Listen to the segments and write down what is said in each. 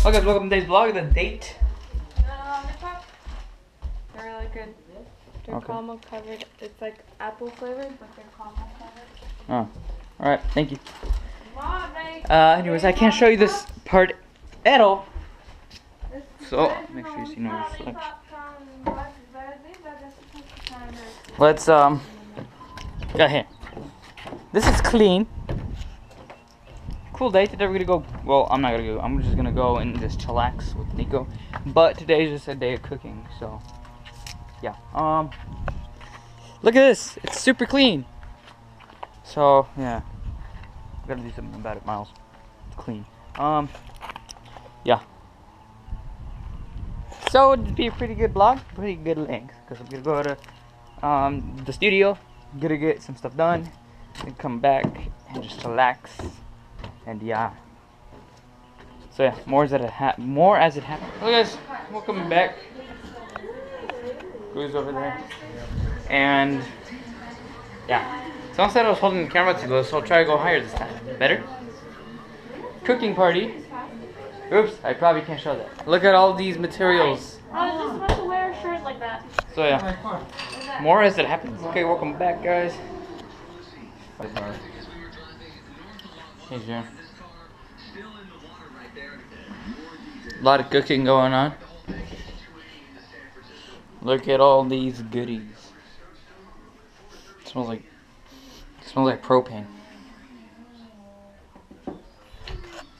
Okay, guys, welcome to today's vlog. The date. They're really good. They're Okay. caramel covered. It's like apple flavored, but they're caramel covered. Oh, all right. Thank you. Mom, babe. Anyways, I can't show you this part at all. So make sure you see no reflection. Let's go here. This is clean. Cool day. Today we're gonna go. Well, I'm not gonna go. I'm just gonna go and just chillax with Nico. But today is just a day of cooking. So yeah. Look at this. It's super clean. So yeah. Gotta do something about it, Miles. It's clean. Yeah. So it'd be a pretty good vlog, pretty good length, because I'm gonna go to the studio, gonna get some stuff done, and come back and just relax, and yeah. So yeah, more as it happens. Hello guys, welcome back. Who's over there? And yeah, someone said I was holding the camera too low, so I'll try to go higher this time. Better? Cooking party. Oops, I probably can't show that. Look at all these materials. I was just supposed to wear a shirt like that. So yeah, more as it happens. Okay, welcome back, guys. Hey, Jim. A lot of cooking going on. Look at all these goodies. It smells like propane.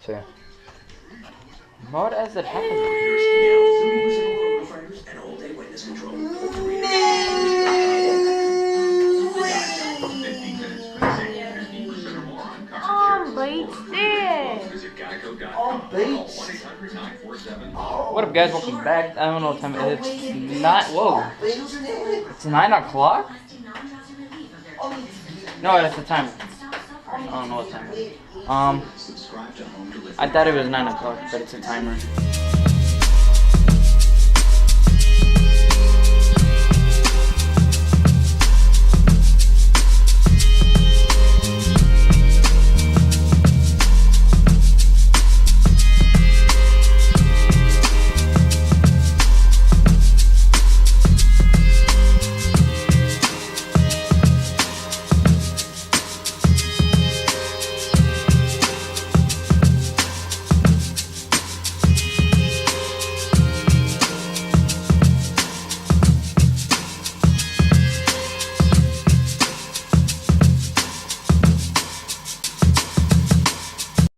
So yeah. More as it happens. What up, guys? Welcome back. I don't know what time it is. It's not. Whoa. It's 9 o'clock? No, that's the time. I don't know what time it is. I thought it was 9 o'clock, but it's a timer.